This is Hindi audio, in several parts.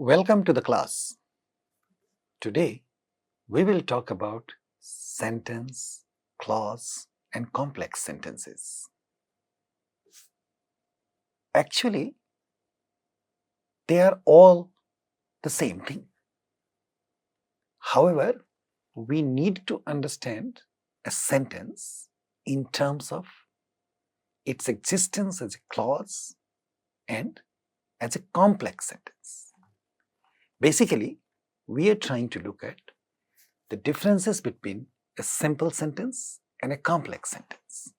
Welcome to the class. Today we will talk about sentence, clause, and complex sentences. Actually, they are all the same thing. However, we need to understand a sentence in terms of its existence as a clause and as a complex sentence. Basically, we are trying to look at the differences between a simple sentence and a complex sentence.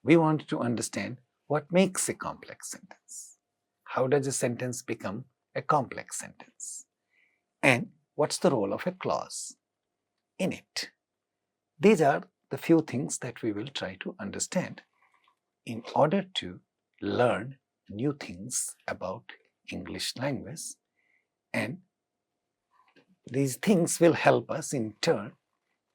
We want to understand what makes a complex sentence. How does a sentence become a complex sentence? And what's the role of a clause in it? These are the few things that we will try to understand in order to learn new things about English language, and these things will help us in turn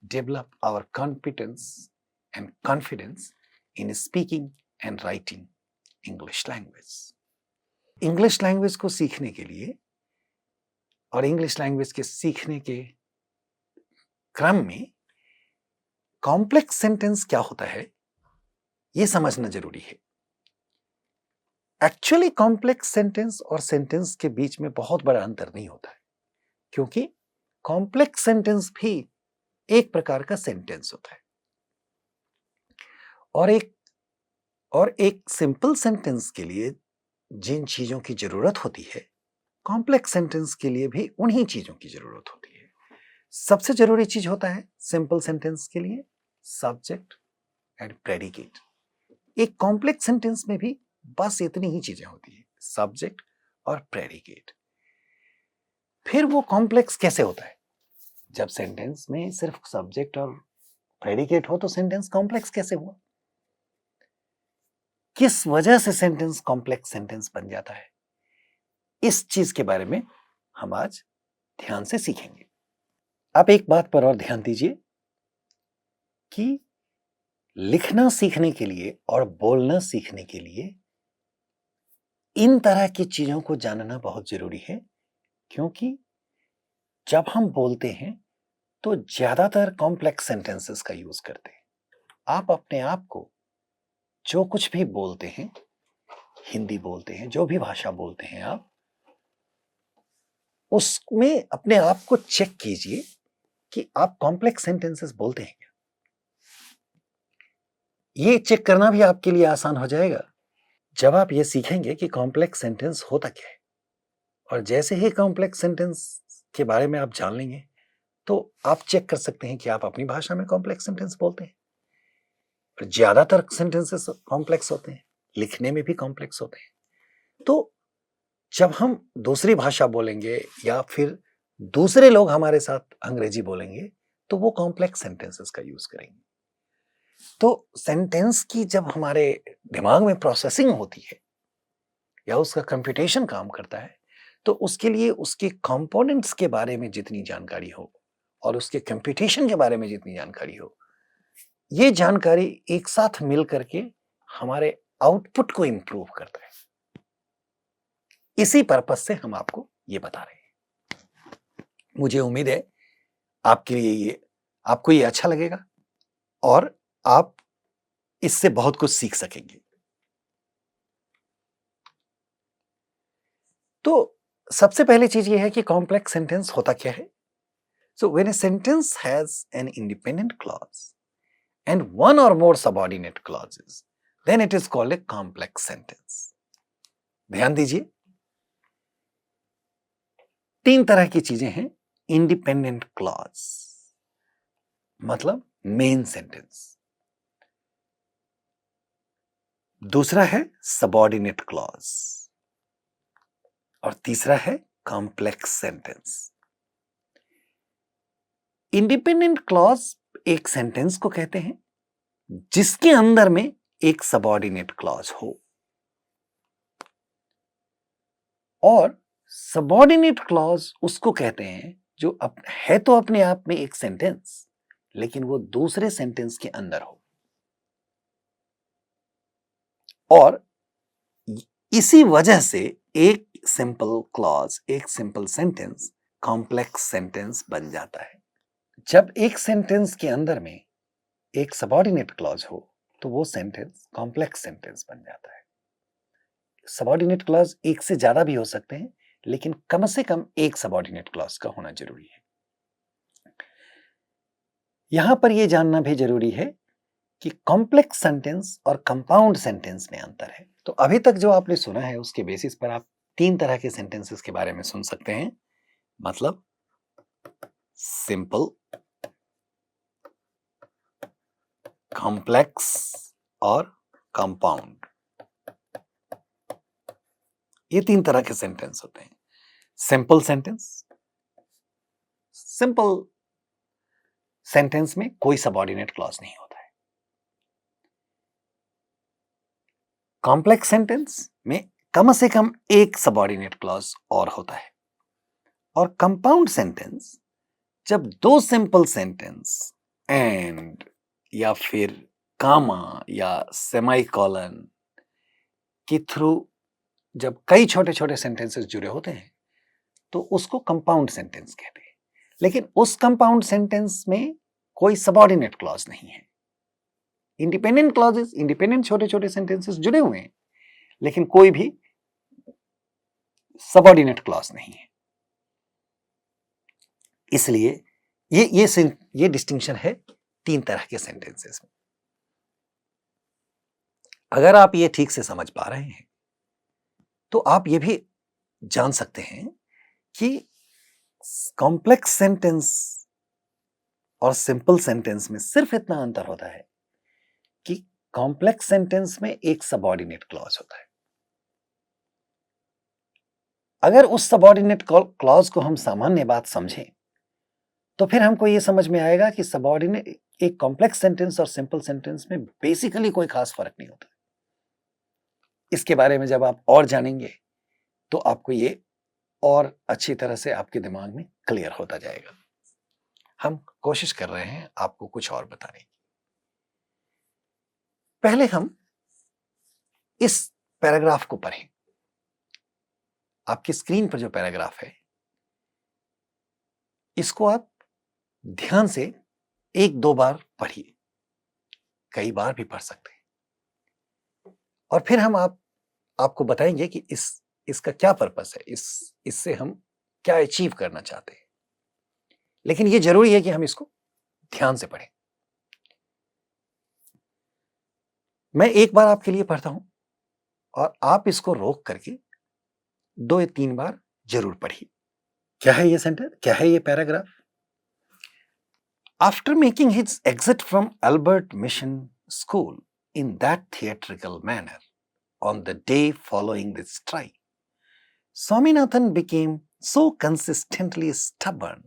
develop our competence and confidence in speaking and writing English language. English language को सीखने के लिए और इंग्लिश लैंग्वेज के सीखने के क्रम में कॉम्प्लेक्स सेंटेंस क्या होता है ये समझना जरूरी है. एक्चुअली कॉम्प्लेक्स सेंटेंस और सेंटेंस के बीच में बहुत बड़ा अंतर नहीं होता है, क्योंकि कॉम्प्लेक्स सेंटेंस भी एक प्रकार का सेंटेंस होता है और एक सिंपल सेंटेंस के लिए जिन चीजों की जरूरत होती है, कॉम्प्लेक्स सेंटेंस के लिए भी उन्हीं चीजों की जरूरत होती है. सबसे जरूरी चीज होता है सिंपल सेंटेंस के लिए सब्जेक्ट एंड प्रेडिकेट. एक कॉम्प्लेक्स सेंटेंस में भी बस इतनी ही चीजें होती है, सब्जेक्ट और प्रेडिकेट. फिर वो कॉम्प्लेक्स कैसे होता है? जब सेंटेंस में सिर्फ सब्जेक्ट और प्रेडिकेट हो तो सेंटेंस कॉम्प्लेक्स कैसे हुआ? किस वजह से सेंटेंस कॉम्प्लेक्स सेंटेंस बन जाता है? इस चीज के बारे में हम आज ध्यान से सीखेंगे. आप एक बात पर और ध्यान दीजिए कि लिखना सीखने के लिए और बोलना सीखने के लिए इन तरह की चीजों को जानना बहुत जरूरी है, क्योंकि जब हम बोलते हैं तो ज्यादातर कॉम्प्लेक्स सेंटेंसेस का यूज करते हैं. आप अपने आप को जो कुछ भी बोलते हैं, हिंदी बोलते हैं, जो भी भाषा बोलते हैं, आप उसमें अपने आप को चेक कीजिए कि आप कॉम्प्लेक्स सेंटेंसेस बोलते हैं क्या. ये चेक करना भी आपके लिए आसान हो जाएगा जब आप ये सीखेंगे कि कॉम्प्लेक्स सेंटेंस होता क्या है. और जैसे ही कॉम्प्लेक्स सेंटेंस के बारे में आप जान लेंगे तो आप चेक कर सकते हैं कि आप अपनी भाषा में कॉम्प्लेक्स सेंटेंस बोलते हैं. और ज्यादातर सेंटेंसेस कॉम्प्लेक्स होते हैं, लिखने में भी कॉम्प्लेक्स होते हैं. तो जब हम दूसरी भाषा बोलेंगे या फिर दूसरे लोग हमारे साथ अंग्रेजी बोलेंगे तो वो कॉम्प्लेक्स सेंटेंसेस का यूज करेंगे. तो सेंटेंस की जब हमारे दिमाग में प्रोसेसिंग होती है या उसका कंप्यूटेशन काम करता है, तो उसके लिए उसके कंपोनेंट्स के बारे में जितनी जानकारी हो और उसके कंप्यूटेशन के बारे में जितनी जानकारी हो, ये जानकारी एक साथ मिल करके हमारे आउटपुट को इंप्रूव करता है. इसी पर्पस से हम आपको ये बता रहे हैं. मुझे उम्मीद है आपके लिए आपको ये अच्छा लगेगा और आप इससे बहुत कुछ सीख सकेंगे. तो सबसे पहली चीज ये है कि कॉम्प्लेक्स सेंटेंस होता क्या है. So when a sentence has an independent clause and one or more subordinate clauses, then it is called a complex sentence. ध्यान दीजिए, तीन तरह की चीजें हैं. इंडिपेंडेंट क्लॉज मतलब मेन सेंटेंस, दूसरा है सबऑर्डिनेट क्लॉज और तीसरा है कॉम्प्लेक्स सेंटेंस. इंडिपेंडेंट क्लॉज एक सेंटेंस को कहते हैं जिसके अंदर में एक सबऑर्डिनेट क्लॉज हो, और सबऑर्डिनेट क्लॉज उसको कहते हैं जो है तो अपने आप में एक सेंटेंस, लेकिन वो दूसरे सेंटेंस के अंदर हो. और इसी वजह से एक सिंपल क्लॉज, एक सिंपल सेंटेंस कॉम्प्लेक्स सेंटेंस बन जाता है। जब एक सेंटेंस के अंदर में एक सबऑर्डिनेट क्लॉज हो तो वो सेंटेंस कॉम्प्लेक्स सेंटेंस बन जाता है। सबऑर्डिनेट क्लॉज एक से ज्यादा भी हो सकते हैं, लेकिन कम से कम एक सबऑर्डिनेट क्लॉज का होना जरूरी है। यहां पर यह जानना भी जरूरी है कि कॉम्प्लेक्स सेंटेंस और कंपाउंड सेंटेंस में अंतर है। तो अभी तक जो आपने सुना है उसके बेसिस पर आप तीन तरह के सेंटेंसेस के बारे में सुन सकते हैं, मतलब सिंपल, कॉम्प्लेक्स और कंपाउंड। ये तीन तरह के सेंटेंस होते हैं। सिंपल सेंटेंस, सिंपल सेंटेंस में कोई सबऑर्डिनेट क्लॉज नहीं होता है। कॉम्प्लेक्स सेंटेंस में कम से कम एक सबऑर्डिनेट क्लॉज और होता है। और कंपाउंड सेंटेंस जब दो सिंपल सेंटेंस एंड या फिर कामा या सेमाइकोलन के थ्रू जब कई छोटे छोटे सेंटेंसेस जुड़े होते हैं तो उसको कंपाउंड सेंटेंस कहते हैं। लेकिन उस कंपाउंड सेंटेंस में कोई सबऑर्डिनेट क्लॉज नहीं है। इंडिपेंडेंट क्लॉजेस, इंडिपेंडेंट छोटे छोटे सेंटेंसेस जुड़े हुए हैं, लेकिन कोई भी सबऑर्डिनेट क्लॉज नहीं है। इसलिए ये डिस्टिंक्शन है तीन तरह के सेंटेंसेस में। अगर आप ये ठीक से समझ पा रहे हैं तो आप ये भी जान सकते हैं कि कॉम्प्लेक्स सेंटेंस और सिंपल सेंटेंस में सिर्फ इतना अंतर होता है कि कॉम्प्लेक्स सेंटेंस में एक सबऑर्डिनेट क्लॉज होता है। अगर उस सबऑर्डिनेट क्लॉज को हम सामान्य बात समझें तो फिर हमको यह समझ में आएगा कि सबऑर्डिनेट एक कॉम्प्लेक्स सेंटेंस और सिंपल सेंटेंस में बेसिकली कोई खास फर्क नहीं होता। इसके बारे में जब आप और जानेंगे तो आपको ये और अच्छी तरह से आपके दिमाग में क्लियर होता जाएगा। हम कोशिश कर रहे हैं आपको कुछ और बताने की। पहले हम इस पैराग्राफ को पढ़ें। आपकी स्क्रीन पर जो पैराग्राफ है इसको आप ध्यान से एक दो बार पढ़िए, कई बार भी पढ़ सकते हैं, और फिर हम आपको बताएंगे कि इसका क्या पर्पस है, इससे हम क्या अचीव करना चाहते हैं। लेकिन यह जरूरी है कि हम इसको ध्यान से पढ़ें। मैं एक बार आपके लिए पढ़ता हूं और आप इसको रोक करके 2 या 3 बार जरूर पढ़िए। क्या है ये सेंटेंस, क्या है ये paragraph? After making his exit from Albert Mission School in that theatrical manner on the day following the strike, Swaminathan became so consistently stubborn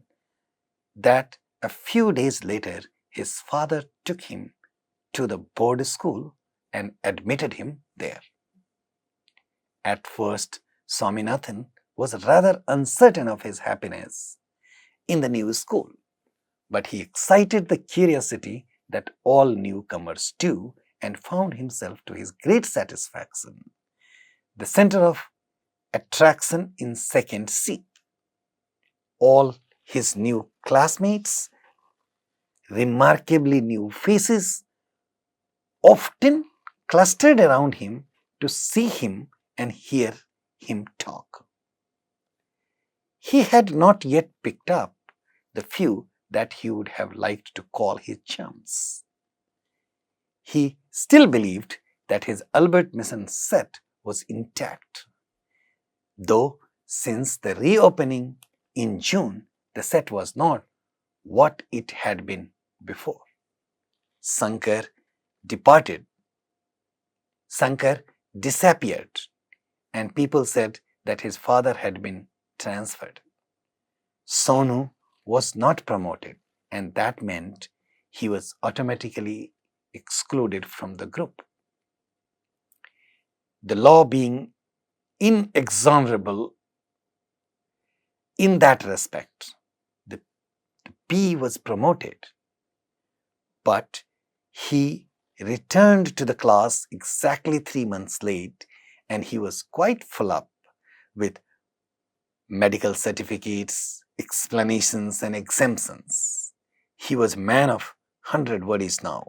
that a few days later his father took him to the board school and admitted him there. At first, Swaminathan was rather uncertain of his happiness in the new school, but he excited the curiosity that all newcomers do and found himself, to his great satisfaction, the center of attraction in second C. All his new classmates, remarkably new faces, often clustered around him to see him and hear him talk. He had not yet picked up the few that he would have liked to call his chums. He still believed that his Albert Mission set was intact, though since the reopening in June, the set was not what it had been before. Shankar disappeared, and people said that his father had been transferred. Sonu was not promoted, and that meant he was automatically excluded from the group. The law being inexorable in that respect, the P was promoted, but he returned to the class exactly 3 months late and he was quite full up with medical certificates, explanations, and exemptions. He was a man of 100 words now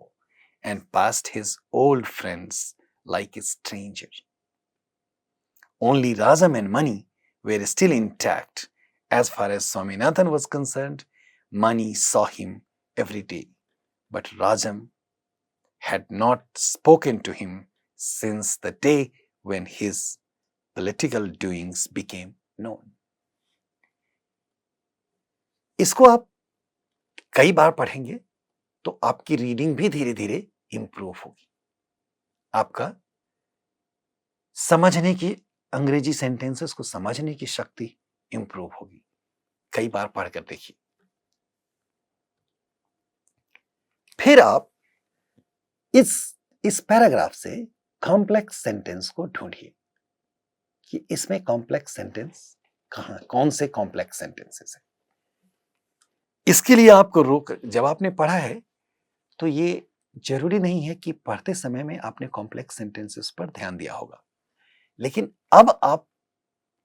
and passed his old friends like a stranger. Only Rajam and Mani were still intact. As far as Swaminathan was concerned, Mani saw him every day, but Rajam had not spoken to him since the day when his political doings became known. इसको आप कई बार पढ़ेंगे तो आपकी रीडिंग भी धीरे धीरे इंप्रूव होगी, आपका समझने की, अंग्रेजी सेंटेंसेस को समझने की शक्ति इंप्रूव होगी। कई बार पढ़कर देखिए। फिर आप इस पैराग्राफ से कॉम्प्लेक्स सेंटेंस को ढूंढिए कि इसमें कॉम्प्लेक्स सेंटेंस कहां, कौन से कॉम्प्लेक्स सेंटेंसेस है। इसके लिए आपको रोक, जब आपने पढ़ा है तो ये जरूरी नहीं है कि पढ़ते समय में आपने कॉम्प्लेक्स सेंटेंसेस पर ध्यान दिया होगा, लेकिन अब आप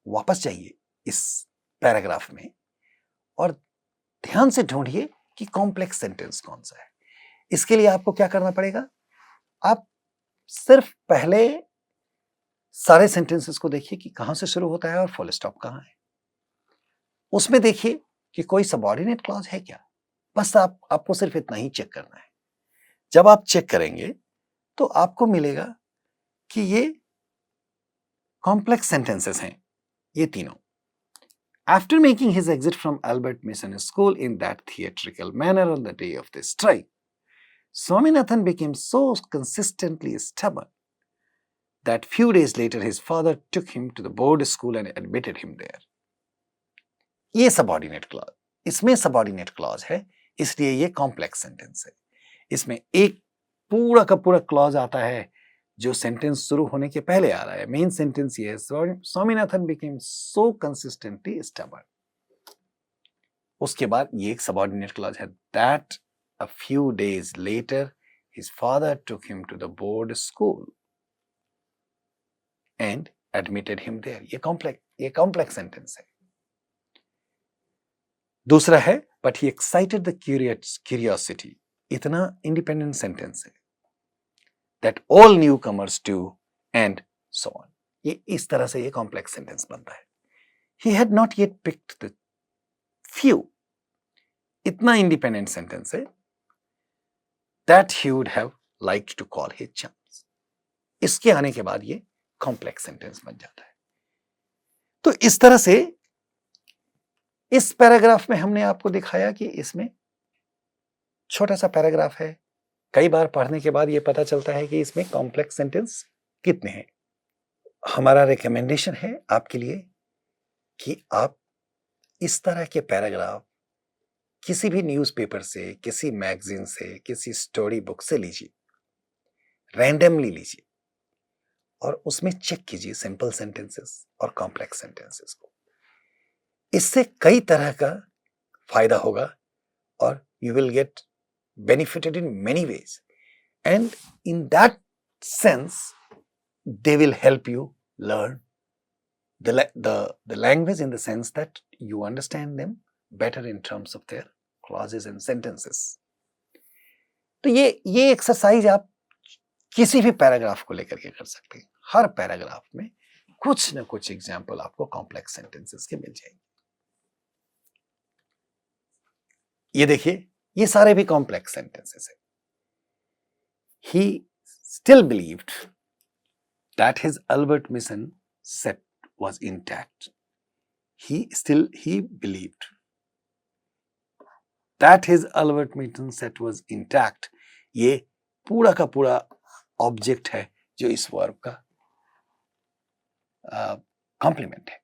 वापस जाइए इस पैराग्राफ में और ध्यान से ढूंढिए कि कॉम्प्लेक्स सेंटेंस कौन सा है। इसके लिए आपको क्या करना पड़ेगा, आप सिर्फ पहले सारे सेंटेंसेस को देखिए कि कहां से शुरू होता है और फुल स्टॉप कहां है। उसमें देखिए कि कोई सबऑर्डिनेट क्लॉज है क्या, बस आपको सिर्फ इतना ही चेक करना है। जब आप चेक करेंगे तो आपको मिलेगा कि ये कॉम्प्लेक्स सेंटेंसेस हैं, ये तीनों। After making his exit from Albert Mission School in that theatrical manner on the day of the strike, Swaminathan became so consistently stubborn that few days later his father took him to the board school and admitted him there. ये सबऑर्डिनेट क्लॉज, इसमें सबऑर्डिनेट क्लॉज है, इसलिए ये कॉम्प्लेक्स सेंटेंस है। इसमें एक पूरा का पूरा क्लॉज आता है जो सेंटेंस शुरू होने के पहले आ रहा है। मेन सेंटेंस ये है, Swaminathan became so consistently stubborn. उसके बाद ये एक सबऑर्डिनेट क्लॉज है, that a few days later his father took him to the board school and admitted him there. ये कॉम्प्लेक्स सेंटेंस है। दूसरा है, but he excited the curiosity. इतना इंडिपेंडेंट सेंटेंस है, that all newcomers do and so on. ये इस तरह से ये कॉम्प्लेक्स सेंटेंस बनता है। He had not yet picked the few, इतना इंडिपेंडेंट सेंटेंस है, that he would have liked to call his chums. इसके आने के बाद ये कॉम्प्लेक्स सेंटेंस बन जाता है। तो इस तरह से इस पैराग्राफ में हमने आपको दिखाया कि इसमें छोटा सा पैराग्राफ है, कई बार पढ़ने के बाद ये पता चलता है कि इसमें कॉम्प्लेक्स सेंटेंस कितने हैं। हमारा रिकमेंडेशन है आपके लिए कि आप इस तरह के पैराग्राफ किसी भी न्यूज़पेपर से, किसी मैगजीन से, किसी स्टोरी बुक से लीजिए, रैंडमली लीजिए और उसमें चेक कीजिए सिंपल सेंटेंसेस और कॉम्प्लेक्स सेंटेंसेस को। इससे कई तरह का फायदा होगा और you will get benefited in many ways, and in that sense they will help you learn the language in the sense that you understand them better in terms of their clauses and sentences. तो ये एक्सरसाइज आप किसी भी पैराग्राफ को लेकर के कर सकते हैं। हर पैराग्राफ में कुछ ना कुछ एग्जाम्पल आपको कॉम्प्लेक्स सेंटेंसेस के मिल जाएंगे। ये देखिए, ये सारे भी कॉम्प्लेक्स सेंटेंसेस है। He still believed that his Albert Mission set was intact. He believed that his Albert Mission set was intact. ये पूरा का पूरा ऑब्जेक्ट है जो इस वर्ब का कॉम्प्लीमेंट है।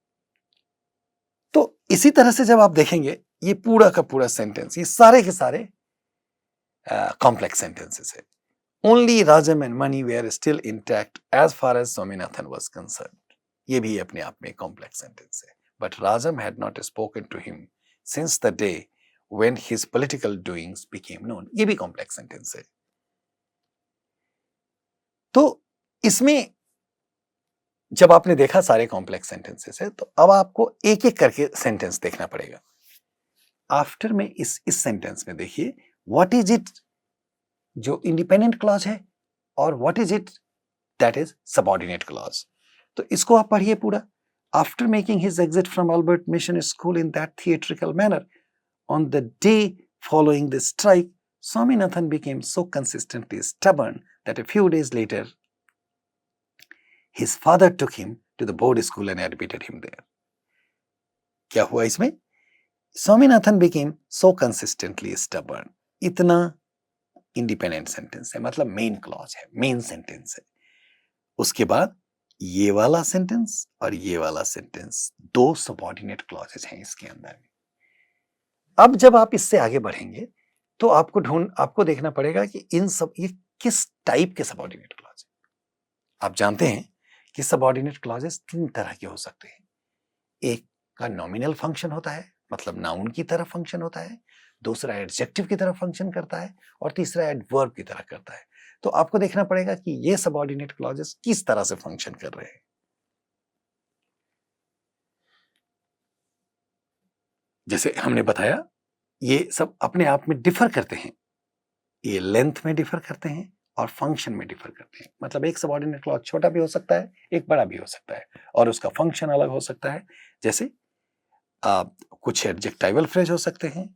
तो इसी तरह से जब आप देखेंगे ये पूरा का पूरा सेंटेंस, ये सारे के सारे कॉम्प्लेक्स सेंटेंसेस है। Only Rajam and Mani were still intact as far as Swaminathan was concerned. ये भी अपने आप में कॉम्प्लेक्स सेंटेंस है। But Rajam had not spoken to him since the day when his political doings became known. ये भी कॉम्प्लेक्स सेंटेंस है। तो इसमें जब आपने देखा सारे कॉम्प्लेक्स सेंटेंसेस है, तो अब आपको एक एक करके सेंटेंस देखना पड़ेगा। आफ्टर में इस सेंटेंस में देखिए, व्हाट इज इट जो इंडिपेंडेंट क्लॉज है और what is it that is subordinate clause. तो इसको आप पढ़िए पूरा। After making his exit from Albert mission school in that theatrical manner on the day following the strike, Swaminathan became so consistently stubborn that a few days later his father took him to the board school and admitted him there. क्या हुआ इसमें? Swaminathan became so consistently stubborn. इतना इंडिपेंडेंट सेंटेंस है, मतलब मेन क्लॉज है, मेन सेंटेंस है। उसके बाद ये वाला सेंटेंस और ये वाला सेंटेंस, दो सबऑर्डिनेट क्लॉजेस हैं इसके अंदर में। अब जब आप इससे आगे बढ़ेंगे तो आपको देखना पड़ेगा कि इन सब ये किस टाइप के सबऑर्डिनेट क्लॉज है। आप जानते हैं कि सबऑर्डिनेट क्लॉजेस तीन तरह के हो सकते हैं। एक का नॉमिनल फंक्शन होता है, मतलब नाउन की तरह फंक्शन होता है, दूसरा एडजेक्टिव की तरह फंक्शन करता है, और तीसरा एडवर्ब की तरह करता है। तो आपको देखना पड़ेगा कि ये सबऑर्डिनेट क्लॉजेस किस तरह से फंक्शन कर रहे हैं। जैसे हमने बताया, ये सब अपने आप में डिफर करते हैं, ये लेंथ में डिफर करते हैं और फंक्शन में डिफर करते हैं। मतलब एक सबऑर्डिनेट क्लॉज छोटा भी हो सकता है, एक बड़ा भी हो सकता है, और उसका फंक्शन अलग हो सकता है। जैसे कुछ एडजेक्टिवल फ्रेज हो सकते हैं,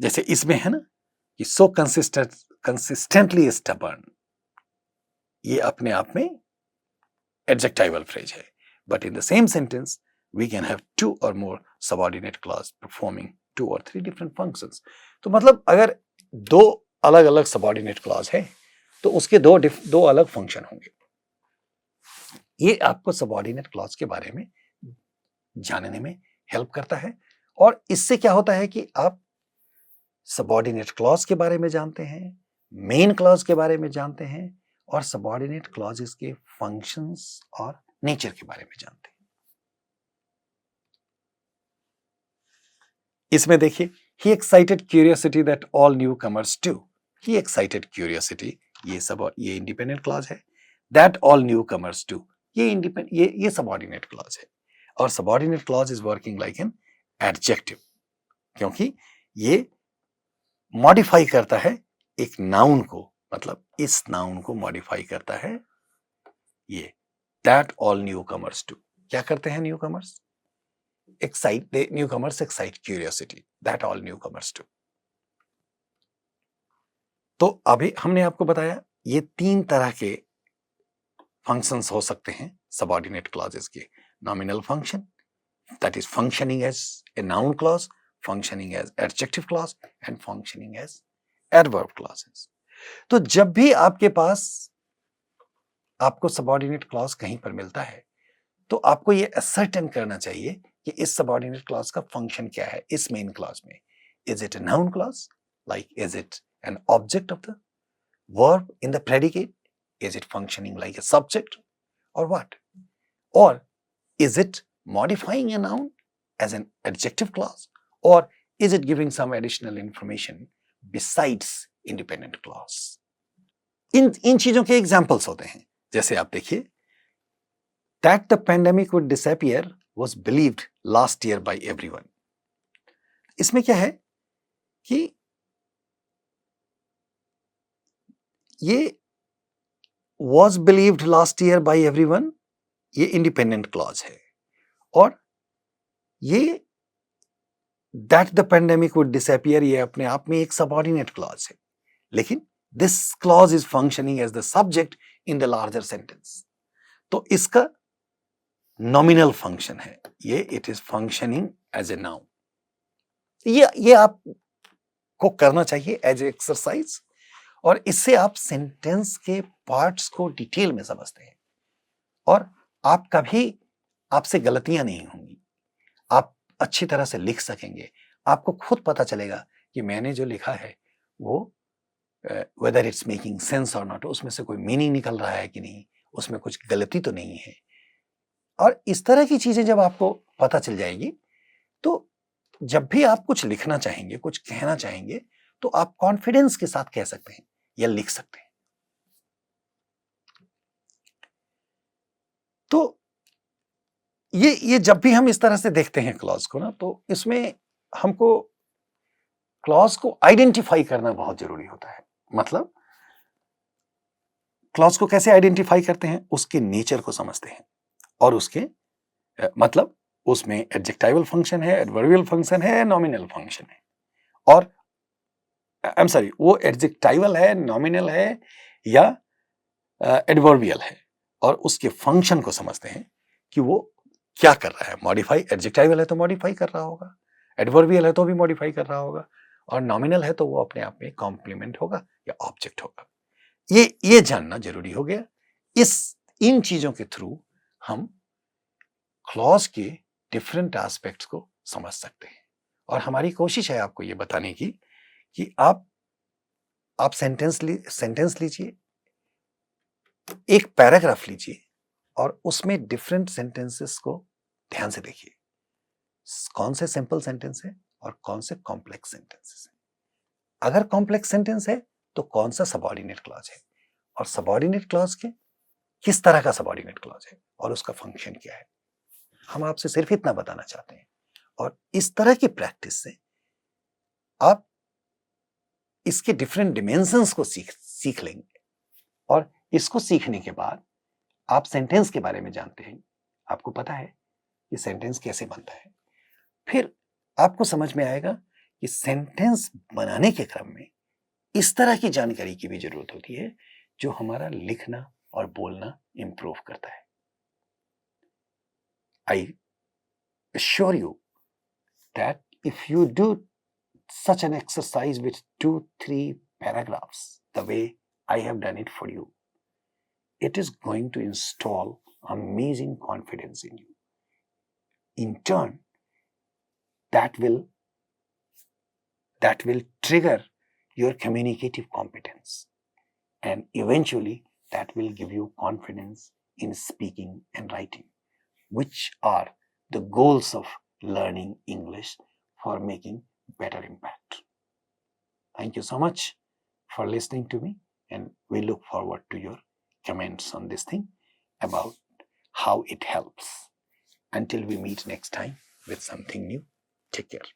जैसे इसमें है ना कि सो कंसिस्टेंटली स्टबर्न, ये अपने आप में एडजेक्टिवल फ्रेज है। But in the same sentence we can have two or more subordinate clause performing 2 or 3 different functions. तो मतलब अगर दो अलग अलग सबऑर्डिनेट क्लॉज है तो उसके दो अलग फंक्शन होंगे। ये आपको सबऑर्डिनेट क्लॉज के बारे में जानने में हेल्प करता है, और इससे क्या होता है कि आप सबऑर्डिनेट क्लॉज के बारे में जानते हैं, मेन क्लॉज के बारे में जानते हैं, और सबऑर्डिनेट क्लॉजेस के फंक्शंस और नेचर के बारे में जानते हैं। इसमें देखिए, he excited curiosity that all newcomers do. He excited curiosity, ये इंडिपेंडेंट क्लॉज है। that all newcomers do, ये सबऑर्डिनेट क्लॉज है। और subordinate clause is working like an adjective, क्योंकि ये मॉडिफाई करता है एक नाउन को, मतलब इस नाउन को मॉडिफाई करता है ये that all newcomers do। क्या करते हैं newcomers? newcomers excite curiosity that all newcomers do। तो अभी हमने आपको बताया ये तीन तरह के फंक्शंस हो सकते हैं सबऑर्डिनेट क्लॉजेस के। Nominal function, that is functioning as a noun clause, functioning as adjective clause, and functioning as adverb clauses. तो जब भी आपके पास आपको सबऑर्डिनेट क्लॉज कहीं पर मिलता है तो आपको ये असर्टेन करना चाहिए कि इस सबऑर्डिनेट क्लॉज का फंक्शन क्या है इस मेन क्लॉज में। Is it A noun clause, like is it an object of the verb in the predicate? Is it functioning like a subject or what? Or is it modifying a noun as an adjective clause? Or is it giving some additional information besides independent clause? इन चीजों के एग्जाम्पल्स होते हैं। जैसे आप देखिए, that the pandemic would disappear was believed last year by everyone। इसमें क्या है कि ये was believed last year by everyone, ये इंडिपेंडेंट क्लॉज है, और ये that the pandemic would disappear ये अपने आप में एक सबऑर्डिनेट क्लॉज है, लेकिन this clause is functioning as the subject in the larger sentence। तो इसका नॉमिनल फंक्शन है ये, it is functioning as a noun. ये आपको करना चाहिए एज ए एक्सरसाइज, और इससे आप सेंटेंस के पार्ट्स को डिटेल में समझते हैं, और आपसे गलतियां नहीं होंगी, आप अच्छी तरह से लिख सकेंगे। आपको खुद पता चलेगा कि मैंने जो लिखा है वो वेदर इट्स मेकिंग सेंस और नॉट, उसमें से कोई मीनिंग निकल रहा है कि नहीं, उसमें कुछ गलती तो नहीं है। और इस तरह की चीजें जब आपको पता चल जाएगी तो जब भी आप कुछ लिखना चाहेंगे, कुछ कहना चाहेंगे, तो आप कॉन्फिडेंस के साथ कह सकते हैं या लिख सकते हैं। तो ये जब भी हम इस तरह से देखते हैं क्लॉज को ना, तो इसमें हमको क्लॉज को आइडेंटिफाई करना बहुत जरूरी होता है। मतलब क्लॉज को कैसे आइडेंटिफाई करते हैं? उसके नेचर को समझते हैं और उसके मतलब उसमें एडजेक्टिवल फंक्शन है, एडवर्बियल फंक्शन है, नॉमिनल फंक्शन है। और आई एम सॉरी, वो एडजेक्टिवल है, नॉमिनल है या एडवर्बियल है, और उसके फंक्शन को समझते हैं कि वो क्या कर रहा है। मॉडिफाई, एडजेक्टिवल है तो मॉडिफाई कर रहा होगा, एडवर्बियल है तो भी मॉडिफाई कर रहा होगा, और नॉमिनल है तो वो अपने आप में कॉम्प्लीमेंट होगा या ऑब्जेक्ट होगा। ये जानना जरूरी हो गया। इन चीजों के थ्रू हम क्लॉज के डिफरेंट एस्पेक्ट्स को समझ सकते हैं। और हमारी कोशिश है आपको ये बताने की कि आप सेंटेंस लीजिए, एक पैराग्राफ लीजिए और उसमें डिफरेंट सेंटेंसेस को ध्यान से देखिए। कौन से सिंपल सेंटेंस है और कौन से कॉम्प्लेक्स सेंटेंसेस है। अगर कॉम्प्लेक्स सेंटेंस है तो कौन सा सबऑर्डिनेट क्लॉज है, और सबऑर्डिनेट क्लॉज के किस तरह का सबऑर्डिनेट क्लॉज है और उसका फंक्शन क्या है। हम आपसे सिर्फ इतना बताना चाहते हैं। और इस तरह की प्रैक्टिस से आप इसके डिफरेंट डिमेंशंस को सीख लेंगे, और इसको सीखने के बाद आप सेंटेंस के बारे में जानते हैं। आपको पता है कि सेंटेंस कैसे बनता है। फिर आपको समझ में आएगा कि सेंटेंस बनाने के क्रम में इस तरह की जानकारी की भी जरूरत होती है जो हमारा लिखना और बोलना इंप्रूव करता है। आई assure you that if you do such an exercise with 2-3 paragraphs the way I have done it for you, it is going to install amazing confidence in you. In turn, that will trigger your communicative competence, and eventually that will give you confidence in speaking and writing, which are the goals of learning English for making better impact. Thank you so much for listening to me, and we look forward to your comments on this thing about how it helps. Until we meet next time with something new, take care.